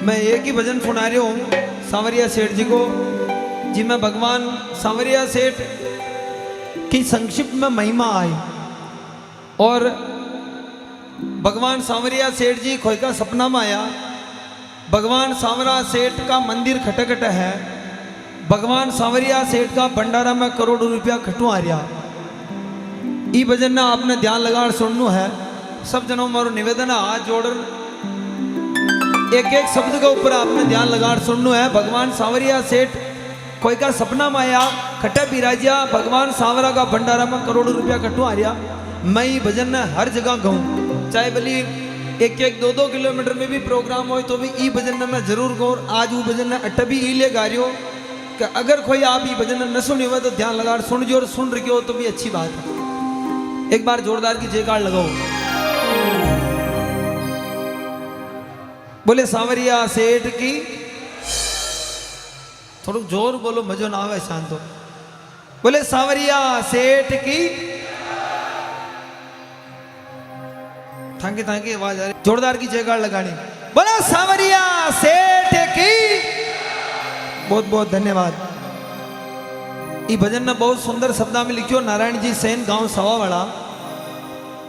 मैं एक ही भजन सुना रहा हूँ सांवरिया सेठ जी को, जिसमें भगवान सांवरिया सेठ की संक्षिप्त में महिमा आई। और भगवान सांवरिया सेठ जी खोई का सपना में आया। भगवान सांवरिया सेठ का मंदिर खटखट है। भगवान सांवरिया सेठ का भंडारा में करोड़ों रुपया खटू आ रहा। ई भजन ने आपने ध्यान लगा सुनना है। सब जनों मारो निवेदन है, हाथ जोड़ एक एक शब्द के ऊपर आपने ध्यान लगा सुनना है। भगवान सांवरिया सेठ कोई का सपना में आया, खटे बिराजिया भगवान सांवरा का भंडारा में करोड़ों रुपया कटू आ रहा। मैं ये भजन ने हर जगह गाऊँ, चाहे भली एक एक दो किलोमीटर में भी प्रोग्राम हो तो भी ई भजन ने मैं जरूर गाऊँ। आज वो भजन ने अट्ठ भी ई ले गा रही हो कि अगर कोई आप ये भजन न सुनी हुआ तो ध्यान लगा सुन जो, और सुन रही हो तो भी अच्छी बात है। एक बार जोरदार की जयकार लगाओ। बोले सांवरिया सेठ की, थोड़ा जोर बोलो, मजो ना आवे शांत हो। बोले सांवरिया सेठ की, थांकी थांकी आवाज आ रही, जोरदार की जयकार लगानी। बोला सांवरिया सेठ की, बहुत बहुत धन्यवाद। ये भजन ने बहुत सुंदर शब्दा में लिखियो नारायण जी सेन, गांव सवावाड़ा।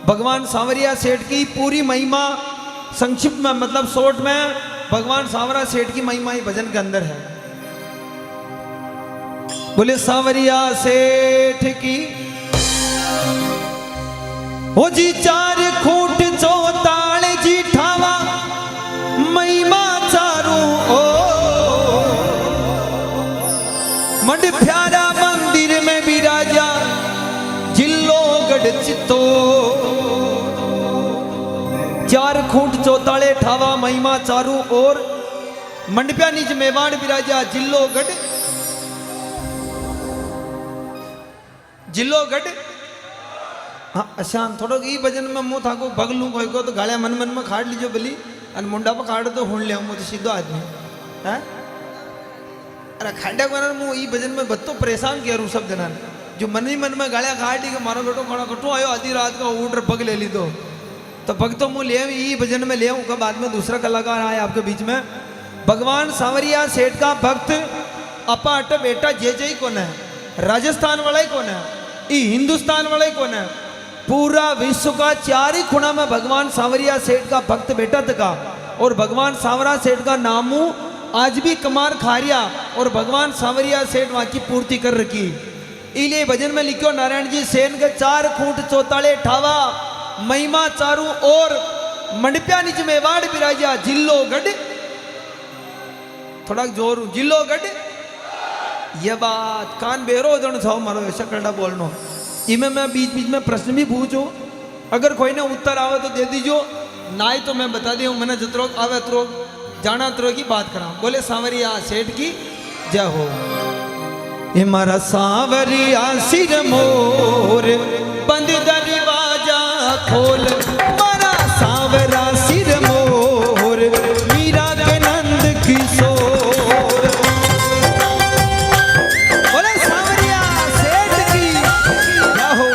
भगवान सांवरिया सेठ की पूरी महिमा संक्षिप्त में, मतलब शॉर्ट में, भगवान सांवरिया सेठ की महिमा ही भजन के अंदर है। बोले सांवरिया सेठ की, ओ जी चार खूंट चौताल जी ठावा महिमा चारू ओ, मंड प्यारा मंदिर में विराजा जिल्लो गढ़ चितो। चार खूंट चौताले ठावा महिमा चारू और, मंडप्या नीच मेवाड़ विराजा जिल्लोगढ़, जिल्लोगढ़। हाँ अशान थोड़ा ई भजन में मुँह था को भगलू कोई को तो गालियां मन मन में खाड़ लीजो भली, और मुंडा पर खाड़ तो हुण ले मुँह तो सीधो आदमी है। अरे खाड़ा को मुँह ई भजन में बत्तो परेशान किया रू सब जना, जो मन ही मन में गालियां खाड़ ली कि मारो बेटो खाना कटो आयो आधी रात का ऊट पग ले ली तो भक्तों मुँह ले ई भजन में ले आऊँ का। बाद में दूसरा कलाकार आए आपके बीच में। भगवान सांवरिया सेठ का भक्त अपा अट बेटा जे जय कौन है, राजस्थान वाला ही कौन है, ई हिंदुस्तान वाला ही कौन है, पूरा विश्व का चार ही खुणा में भगवान सांवरिया सेठ का भक्त बेटा तका। और भगवान सांवरिया सेठ का नामू आज भी कमार खारिया, और भगवान सांवरिया सेठ वहां की पूर्ति कर रखी। इले भजन में लिखो नारायण जी सेन के चार खूंट चौताले ठावा महिमा चारू और, मंडप्या निज मेवाड़ विराजा जिल्लोगढ़। थोड़ा जोर, जिल्लोगढ़। ये बात कान बेरो जन छाओ मारो ऐसा करना बोलनो। इमे मैं बीच बीच में प्रश्न भी पूछो, अगर कोई ने उत्तर आवे तो दे दीजो, ना ही तो मैं बता दियो मैंने जतरो आवे तरो जाना तरो की बात करा। बोले सांवरिया सेठ की जय हो। हमारा सांवरिया सिर मोर बंद दरवाजा खोल, मारा सांवरा सिर मोर मीरा के नंद किशोर। बोले सांवरिया सेठ की क्या हो।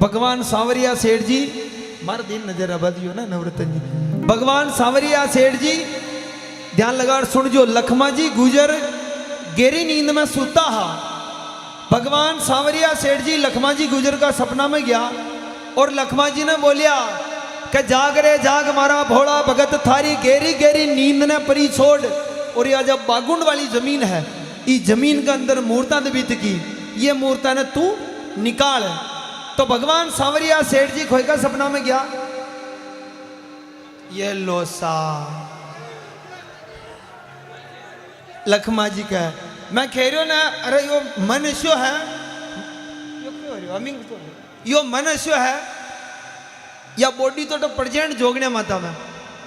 भगवान सांवरिया सेठ जी मार दिन नजर आबा दियो ना नवरतन जी। भगवान सांवरिया सेठ जी ध्यान लगा सुन जो लखमा जी गुजर गहरी नींद में सूता हा। भगवान सांवरिया सेठ जी लखमा जी गुजर का सपना में गया और लखमा जी ने बोलिया कि जाग रे जाग मारा भोला भगत थारी गहरी गहरी नींद ने परी छोड़। और यह जब बागुंड वाली जमीन है इस जमीन के अंदर मूर्ता दबीत की ये मूर्ता ने तू निकाल। तो भगवान सांवरिया सेठ जी खोई का सपना में गया ये लोसा लखमा जी का मैं कह रही हूं ना अरे यो मनुष्य है यो मनुष्य है या बॉडी तो प्रेजेंट जोगने माता में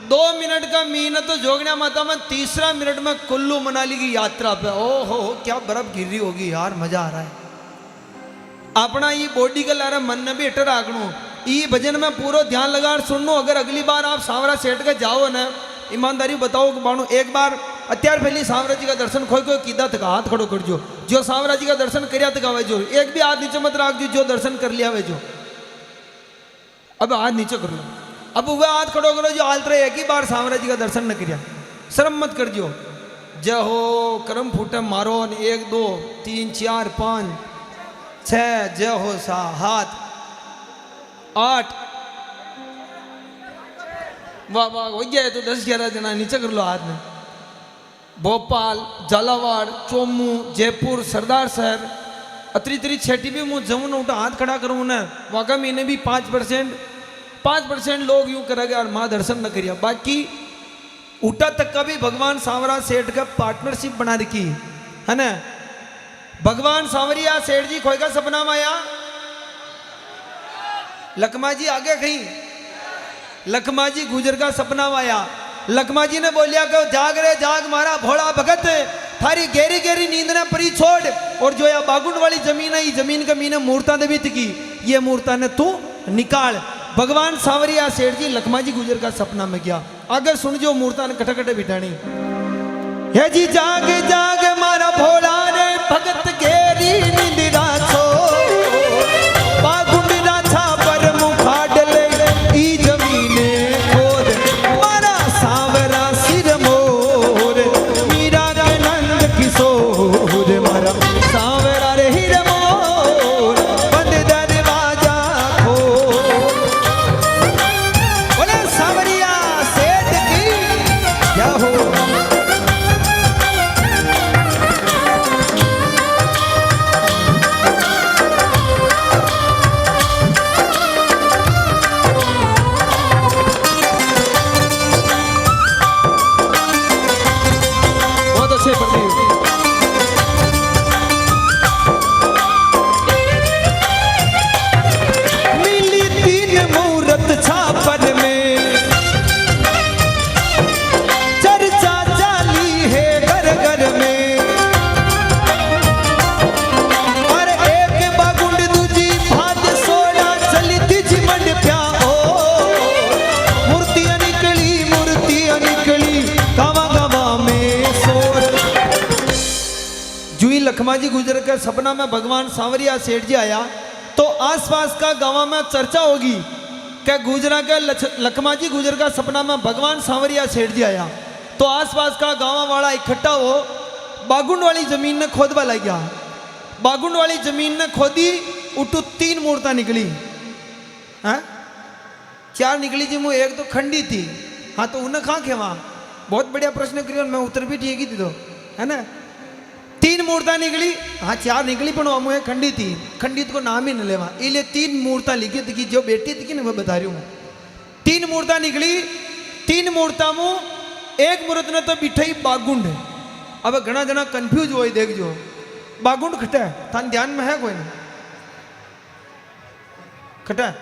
2 मिनट का मीन तो जोगने माता में तीसरा मिनट में कुल्लू मनाली की यात्रा पे ओहो क्या बर्फ गिर रही होगी यार मजा आ रहा है। अपना ये बॉडी का लारा मन ने भी हटर आगणू ये भजन में पूरा ध्यान लगा सुननो। अगर अगली बार आप सांवरा सेठ का जाओ ना ईमानदारी बताओ बाणू एक बार अत्यार पहले सांवरा जी का दर्शन खोई कोई कीदा तक हाथ खड़ो कर जो सांवरा जी का दर्शन कर तक जो एक भी हाथ नीचे मत राख जो दर्शन कर लिया वे जो अब हाथ नीचे कर लो। अब वह हाथ खड़ो करो जो हालत रहे एक ही बार सांवरा जी का दर्शन न करिया शर्म मत कर जो जय हो करम फूटे मारो 1 2 3 4 5 6 जय हो सा हाथ 8 वाह वाह हो गया तो 10-11 जना नीचे कर लो हाथ में। भोपाल झालावाड़ चोमू जयपुर सरदार शहर अतरी तरी छेटी भी मुँह जमुन उठा हाथ खड़ा करूँ ना वाका महीने भी 5% लोग यूं करेंगे और माँ दर्शन न करिया। बाकी उठा तक का भी भगवान सांवरा सेठ का पार्टनरशिप बना रखी है ना। भगवान सांवरिया सेठ जी खोई का सपना में आया लखमा जी आगे कहीं लखमा जी गुजर का सपना में आया। लखमा जी ने बोलिया कि जाग रे जाग मारा भोला भगत थारी गहरी गहरी नींद ने परी छोड़। और जो या बागुंड वाली जमीन है जमीन का मीने मूर्ता दबित की ये मूर्ता ने तू निकाल। भगवान सांवरिया सेठ जी लखमा जी गुजर का सपना में गया आगे सुन जो मूर्ता ने कटे कटे बिठानी है जी जाग जाग मारा भोला रे भगत गहरी नींद राछो बागुंड राछा पर मुखाड ले ई जमीने खोद मारा सांवरा सिर मोर मीरा के नंद किशोर मारा सांवरा रे हिर मोर बंद दरवाजा खोल। बोले सांवरिया सेठ की क्या हो मिली 3 मुहूर्त छापन में चर्चा चाली है घर घर में और एक बागुंड दूजी भात सोना चली तिज मंडप्या ओ मूर्तियां निकली गावा गावा में सोर। जुई लखमा जी गुजर के सपना में भगवान सांवरिया सेठ जी आया तो आसपास का गांव में चर्चा होगी कि गुजरा के लखमा जी गुजर का सपना में भगवान सांवरिया सेठ जी आया तो आसपास का गांव वाला इकट्ठा हो बागुंड वाली जमीन ने खोदवा लग गया। बागुंड वाली जमीन ने खोदी उठू 3 मूर्ता निकली हैं 4 निकली जी मुँह एक तो खंडी थी हाँ तो उन्हें कहाँ खे वहाँ बहुत बढ़िया प्रश्न करियो मैं उत्तर भी ठीक ही थी तो है ना। 3 मूर्ता निकली हाँ 4 निकली पर मुँह खंडी थी खंडित को नाम ही न लेवा इसलिए 3 मूर्ता लिखी थी कि जो बेटी थी कि ना वो बता रही हूँ। 3 मूर्ता निकली 3 मूर्ता मुँह एक मूर्त ने तो बिठाई बागुंड। अब घना जना कंफ्यूज हो देख जो बागुंड खटा है थान ध्यान में है कोई ना खटा है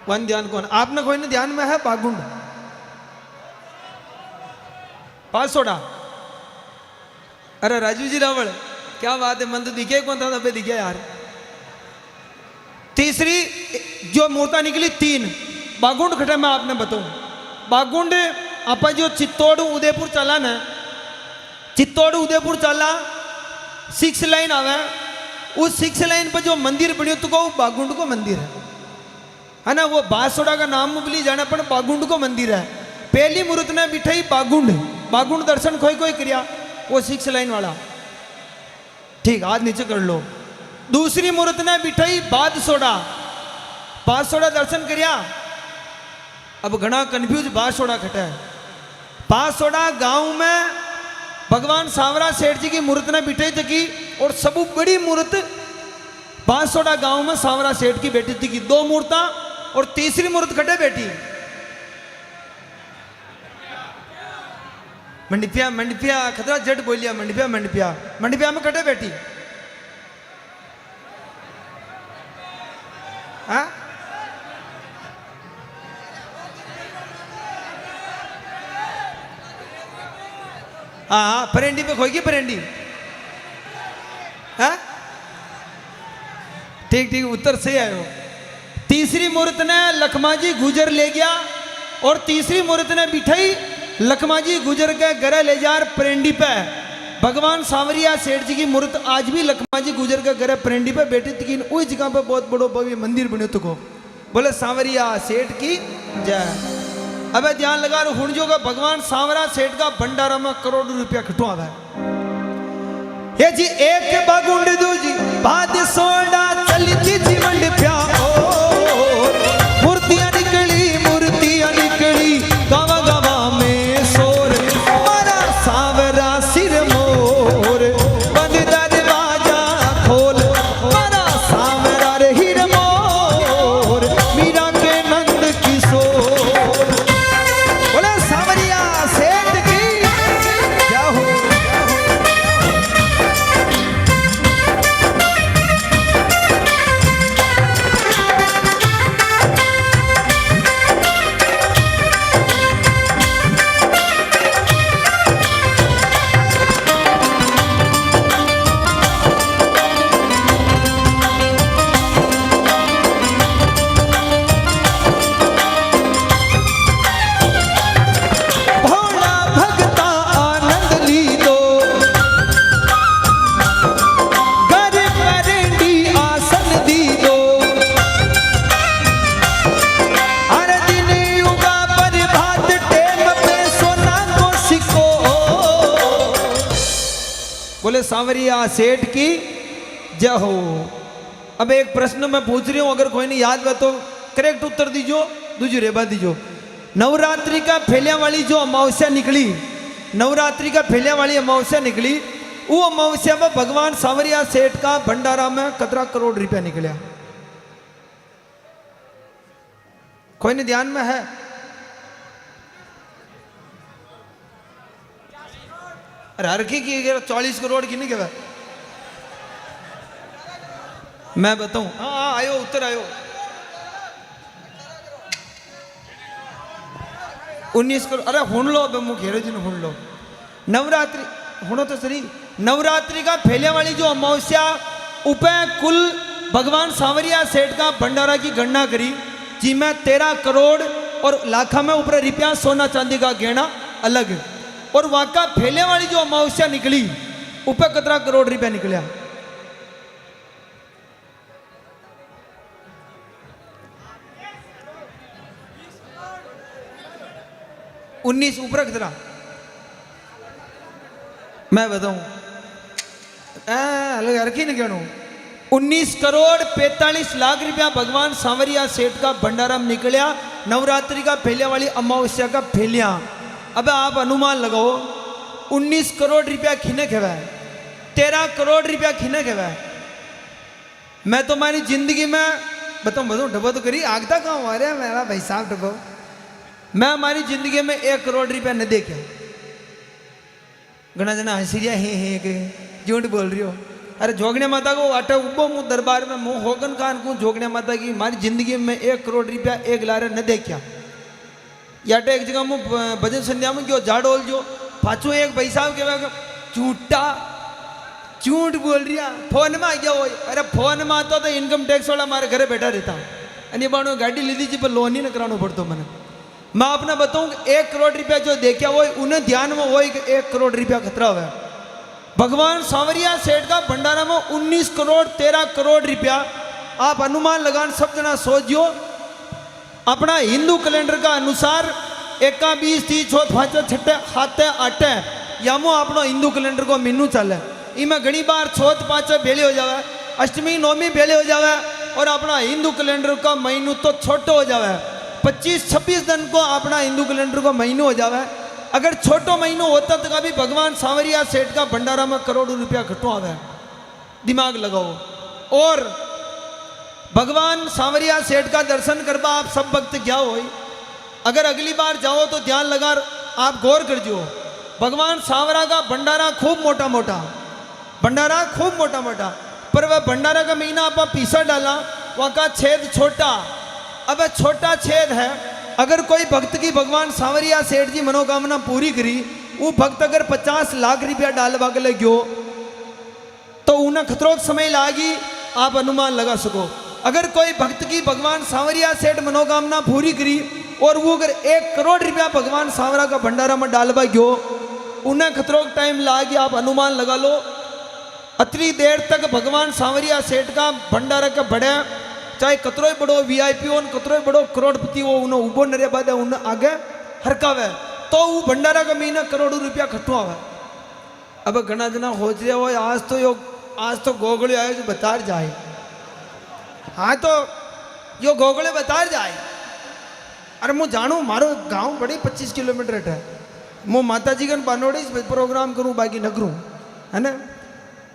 वन ध्यान कौन आपने कोई ना ध्यान में है बागुंड 500 अरे राजू जी रावल क्या बात है मन तो दिखे कौन था तब दिखे यार। तीसरी जो मूर्ता निकली 3 बागुंड खटा मैं आपने बताऊं बागुंड आप जो चित्तौड़ उदयपुर चला ना चित्तौड़ उदयपुर चला 6 लाइन आवे उस 6 लाइन पर जो मंदिर बनी तो वो बागुंड को मंदिर है है ना, वो बासोड़ा का नाम बोली जाने पर बागुंड को मंदिर है। पहली मूर्त ने बिठाई बागुंड, बागुंड दर्शन कोई कोई किया, वो 6 लाइन वाला, ठीक, हाथ नीचे कर लो। दूसरी मूर्त ने बिठाई बादसोड़ा, बादसोड़ा दर्शन किया। अब घना कंफ्यूज बादसोड़ा खटा है। बादसोड़ा गांव में भगवान सांवरा सेठ जी की मूर्त ने बिठाई थी, और सबू बड़ी मूर्त बांसोड़ा गांव में सांवरा सेठ की बेटी थी की 2 मूर्ता, और तीसरी मूर्त खटे बेटी मंडपिया, मंडपिया खतरा जट बोलिया, मंडपिया मंडपिया, मंडपिया में खटे बेटी। हाँ हाँ, परेंडी पे खोई की परेंडी। हाँ ठीक ठीक, उत्तर सही आयो। तीसरी मूर्त ने लखमाजी गुजर ले गया, और तीसरी मूर्त ने बिठाई लखमाजी गुजर के घरे ले जा परेंडी पे। भगवान सांवरिया सेठ जी की मूर्त आज भी लखमाजी गुजर के घरे परेंडी पे बैठी थी। उस जगह पे बहुत बड़ो भव्य मंदिर बने तो को बोले सांवरिया सेठ की जय। अबे ध्यान लगा रो हुण जो का भगवान सांवरा सेठ का भंडारा में करोड़ों रुपया खटवा है। ये जी एक बागुंड दूजी बाद सोडा चली थी जीवन प्या, मूर्तियां निकली गावा गावा में शोर, मारा सांवरा सिर मोर, बंद दरवाजा खोल, मारा सांवरा रे हिर मोर, मीरा के नंद किशोर। बोले सांवरिया सेठ की जय हो। बोले सांवरिया सेठ की जय हो। अब एक प्रश्न मैं पूछ रही हूं, अगर कोई नहीं याद है तो करेक्ट उत्तर दीजो, दूजी रेबा दीजो। नवरात्रि का फैलिया वाली जो अमावस्या निकली, नवरात्रि का फैलिया वाली अमावस्या निकली, वो अमावस्या में भगवान सांवरिया सेठ का भंडारा में कतरा करोड़ रुपया निकला? कोई नहीं ध्यान में है? हरकी की 40 करोड़ की नहीं कहवा, मैं बताऊं। हाँ आयो, उत्तर आयो। 19 करोड़। अरे हुण लो, मुख हेरो जी ने हुण लो। नवरात्रि हुणो तो सही। नवरात्रि का फैले वाली जो अमावस्या उपे कुल भगवान सांवरिया सेठ का भंडारा की गणना करी, जिसमें 13 करोड़ और लाखा में ऊपर रुपया सोना चांदी का गहना अलग, और वहां का फैले वाली जो अमावस्या निकली ऊपर कतरा करोड़ रुपया निकला? उन्नीस ऊपर कितना मैं बताऊं, अलग हरकी नहीं कहूं। 19 करोड़ 45 लाख रुपया भगवान सांवरिया सेठ का भंडारा में निकलिया नवरात्रि का फैलिया वाली अमावस्या का फैलिया। अब आप अनुमान लगाओ 19 करोड़ रुपया खिने खेवा, 13 करोड़ रुपया खिने खेवा। मैं तो हमारी जिंदगी में बताऊं डबो तो करी आगता कहाँ आ रहा मेरा भाई साहब डबो। मैं हमारी जिंदगी में 1 करोड़ रुपया न देखा। घना जना हंसी रिया हे के झूठ बोल रही हो। अरे जोगने माता को अटे उबो मुँह दरबार में मुँह होगन खान को जोगने माता की हमारी जिंदगी में 1 करोड़ रुपया एक लारे न देखा। याटे एक जगह मुँह भजन संध्या में क्यों झाड़ोल जो पाछू एक भाई साहब के झूठा झूठ बोल रही है। फोन में आ गया वो। अरे फोन में आता तो इनकम टैक्स वाला हमारे घरे बैठा रहता है। बाणो गाड़ी ली थी पर लोन ही ना कराना पड़ता मैंने। मैं आपने बताऊं 1 करोड़ रुपया जो देखा वो उन्हें ध्यान में वो 1 करोड़ रुपया खतरा हुआ है। भगवान सांवरिया सेठ का भंडारा में 19 करोड़ 13 करोड़ रुपया। आप अनुमान लगान सब जना सोचियो अपना हिंदू कैलेंडर का अनुसार 21, 20, 30, 34, 35, 36, 7, 8 यामो अपनो हिंदू कैलेंडर को महीनू चले। इमें घनी बार 4, 5 बेले हो जावे, अष्टमी नौमी बेले हो जावे और अपना हिंदू कैलेंडर का महीनू तो छोटो हो जावे। 25, 26 दिन को अपना हिंदू कैलेंडर को महीनू हो जावे। अगर छोटो महीनू होता तो कभी भगवान सांवरिया सेठ का भंडारा में करोड़ों रुपया खटो आवे। दिमाग लगाओ। और भगवान सांवरिया सेठ का दर्शन करवा आप सब भक्त क्या हो। अगर अगली बार जाओ तो ध्यान लगा आप गौर कर जो। भगवान सांवरा का भंडारा खूब मोटा मोटा, भंडारा खूब मोटा मोटा, पर वह भंडारा का महीना आप पीसा डाला, वहाँ का छेद छोटा। अब छोटा छेद है। अगर कोई भक्त की भगवान सांवरिया सेठ जी मनोकामना पूरी करी, वो भक्त अगर 50 लाख रुपया डालवा के लगे तो उन्हें खतरों समय लागी, आप अनुमान लगा सको। अगर कोई भक्त की भगवान सांवरिया सेठ मनोकामना पूरी करी और वो अगर 1 करोड़ रुपया भगवान सांवरा का भंडारा में डालवा गयो, उन्हें खतरों टाइम लागी, आप अनुमान लगा लो। अतनी देर तक भगवान सांवरिया सेठ का भंडारा का बढ़े, चाहे कतरो बड़ो VIP हो, कतरो बड़ो करोड़पति हो, उन्हें उबो नरे बाद उन्हें आगे हरकावे तो वो भंडारा का महीना करोड़ों रुपया खटवावे। अब घना जना हो रहे हो आज तो गोगले आए जो बता जाए। हाँ तो यो गोगले बता जाए। अरे मैं जानू मारो गांव बड़े 25 किलोमीटर है। मैं माता जी का बानोड़ी प्रोग्राम करूँ बाकी न करूँ, है ना।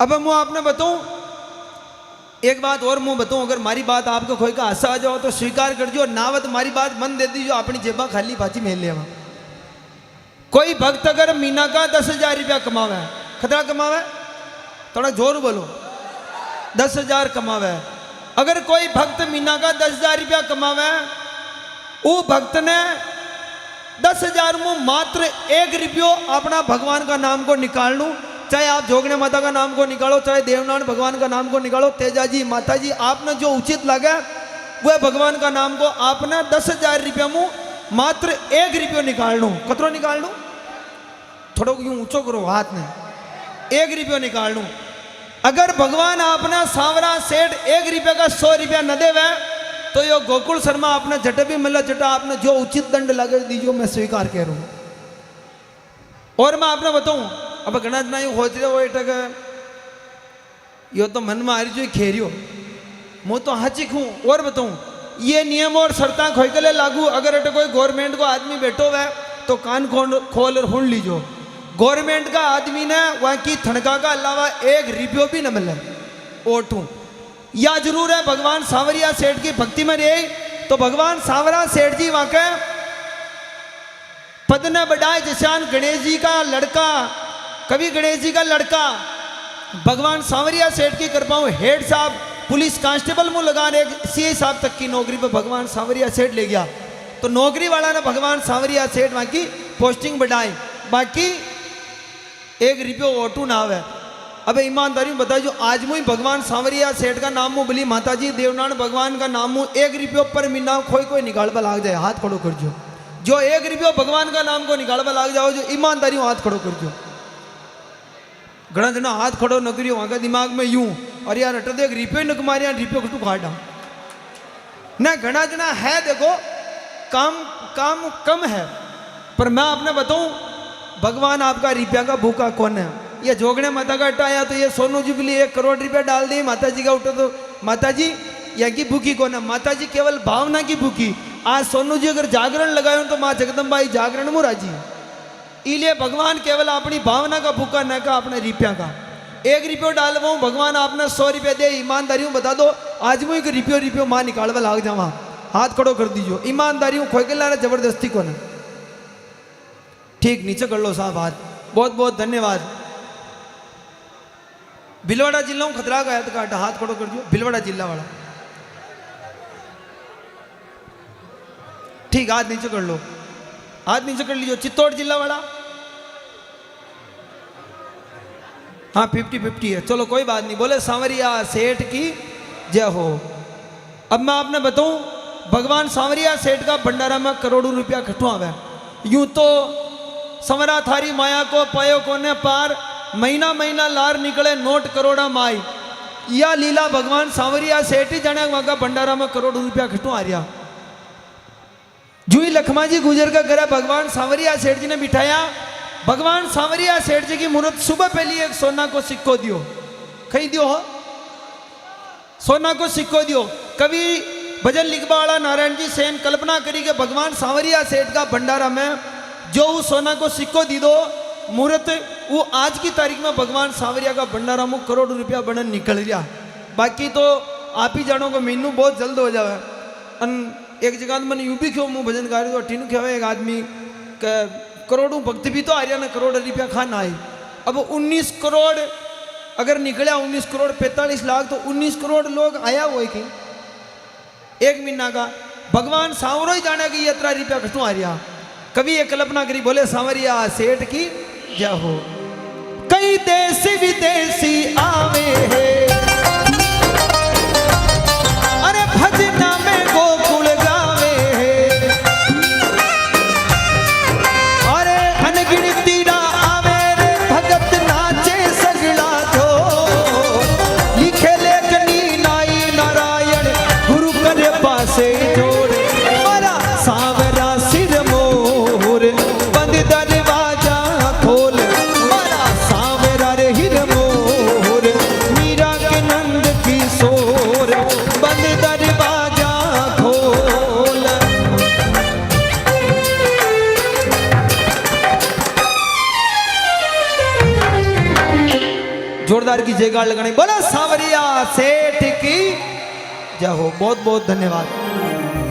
अब मैं आपने बताऊँ एक बात और मैं बताऊँ, अगर मारी बात आपको कोई का हंसा आ जाओ तो स्वीकार कर जो, नावत मारी बात मन दे दीजिए, अपनी जेबा खाली बाची मेल ले। कोई भक्त अगर महीना का 10,000 रुपया कमावे, खतरा कमावे, थोड़ा जोर बोलो, 10,000 कमावे। अगर कोई भक्त महीना का 10,000 रुपया कमावे, वो भक्त ने 10,000 में मात्र 1 रुपयो अपना भगवान का नाम को निकाल लूँ। चाहे आप जोगने माता का नाम को निकालो, चाहे देवनारायण भगवान का नाम को निकालो, तेजा जी माता जी आपने जो उचित लगे वह भगवान का नाम को आपने 10,000 रुपया में मात्र 1 रुपयो निकाल लूँ। कतरो निकाल लूँ, थोड़ा यूँ ऊँचो करो हाथ में, 1 रुपयो निकाल लूँ। अगर भगवान आपने सांवरा सेठ 1 रुपये का 100 रुपया न देवे तो यो गोकुल शर्मा आपने जट भी मिला जटा आपने जो उचित दंड लगे दीजिए, मैं स्वीकार कह रहा हूँ। और मैं आपने बताऊँ, अब घना जना यू सोच रहे हो एटक यो तो मन में आ रही जो खेरियो, मैं तो हाचिक हूँ। और बताऊँ ये नियम और शर्ता खोई लागू। अगर अट कोई गवर्नमेंट को आदमी बैठो हुआ तो कान खोल और सुन लीजो। गवर्नमेंट का आदमी ने वहाँ की तनख्वाह का अलावा 1 रुपयो भी न मिले ओटू। या जरूर है भगवान सांवरिया सेठ की भक्ति में रहे तो भगवान सांवरा सेठ जी वहाँ के पद ने बढ़ाए। जिसान गणेश जी का लड़का, कवि गणेश जी का लड़का भगवान सांवरिया सेठ की कृपाओं हेड साहब पुलिस कांस्टेबल मुँह लगाने CI साहब तक की नौकरी पर भगवान सांवरिया सेठ ले गया। तो नौकरी वाला ने भगवान सांवरिया सेठ वहाँ की पोस्टिंग बढ़ाई, बाकी 1 रुपयो ओटू ना आवे। अब ईमानदारी में बताओ, जो आज मुझे भगवान सांवरिया सेठ का नाम मुँह बोली माता जी देवनारायण भगवान का नाम मुँह 1 रुपयो पर महीना कोई निकालवा लाग जाए, हाथ खड़ो कर जो 1 रुपयो भगवान का नाम को निकालवा लाग जाओ, जो ईमानदारी हाथ खड़ो कर जो। घना जना हाथ खड़ो न करियो, वहाँ का दिमाग में यूं और यार हट देख रुपये न कमारिया रुपये कुछ काटा न। घना जना है देखो काम कम है, पर मैं आपने बताऊं भगवान आपका रुपया का भूखा कौन है। ये जोगने माता का हटाया तो ये सोनू जुबली 1 करोड़ रुपया डाल दी माता जी का उठो तो माता जी यहाँ की भूखी कौन है। माता जी केवल भावना की भूखी। आज सोनू जी अगर जागरण लगाए तो माँ जगदम्बाई जागरण में राजी। इसलिए भगवान केवल अपनी भावना का भूखा न का अपने रुपया का। 1 रुपयो डालवाऊँ भगवान आपने 100 रुपये दे, ईमानदारी बता दो आज मुझे रुपयो माँ निकालवा लाग जावा, हाथ खड़ो कर दीजिए। ईमानदारी खोई के ला जबरदस्ती को न। ठीक नीचे कर लो साहब हाथ, बहुत बहुत धन्यवाद। भिलवाड़ा जिला हूँ खतरा का काटा, हाथ खड़ो कर दियो भिलवाड़ा जिला वाला। ठीक हाथ नीचे कर लो, हाथ नीचे कर लीजिए। चित्तौड़ जिला वाला हाँ 50-50 है, चलो कोई बात नहीं। बोले सांवरिया सेठ की जय हो। अब मैं आपने बताऊं भगवान सांवरिया सेठ का भंडारा में करोड़ों रुपया खटवावे। यूं तो संवरा थारी माया को पायो कोने पार, महीना महीना लार निकले नोट करोड़ा माई। या लीला भगवान सांवरिया सेठ ही जाने वहां का भंडारा में करोड़ों रुपया खटवा रिया। जूही लखमा जी गुजर का घर भगवान सांवरिया सेठ जी ने बिठाया। भगवान सांवरिया सेठ जी की मूर्त सुबह पहले एक सोना को सिक्को दियो, कही दियो हो सोना को सिक्को दियो। कवि भजन लिखवा वाला नारायण जी सेन कल्पना करी के भगवान सांवरिया सेठ का भंडारा में जो वो सोना को सिक्को दी दो मूर्त, वो आज की तारीख में भगवान सांवरिया का भंडारा में करोड़ रुपया बनन निकल गया। बाकी तो आप ही जानो को मीनू बहुत जल्द हो जावे। एक जगह मैंने यूं भी क्यों मुँह भजन गा अठीनू क्या एक आदमी करोड़ों भक्त भी तो आ रहा ना, करोड़ रुपया खाना आए। अब 19 करोड़ अगर निकला, 19 करोड़ 45 लाख, तो 19 करोड़ लोग आया हुआ कि एक महीना का भगवान सांवरो ही जाने कि इतना रुपया कटू आ रहा। कभी एक कल्पना करी बोले सांवरिया सेठ की जय हो। कई देसी विदेशी आवे है अरे भजना में गोकुल गावे है, अरे अनगिनती ना आवे रे भगत नाचे सगला जो, लिखे लेखनी नाई नारायण गुरु करे पासे जोड़, मारा सांवरा सिर मोर बंद दरवाजा खोल, मारा सांवरा रे हिर मोर मीरा के नंद किशोर बंद दरवाजा खोल। जोरदार की जयकार लगाने बोला सांवरिया सेठ की जय हो। बहुत बहुत धन्यवाद।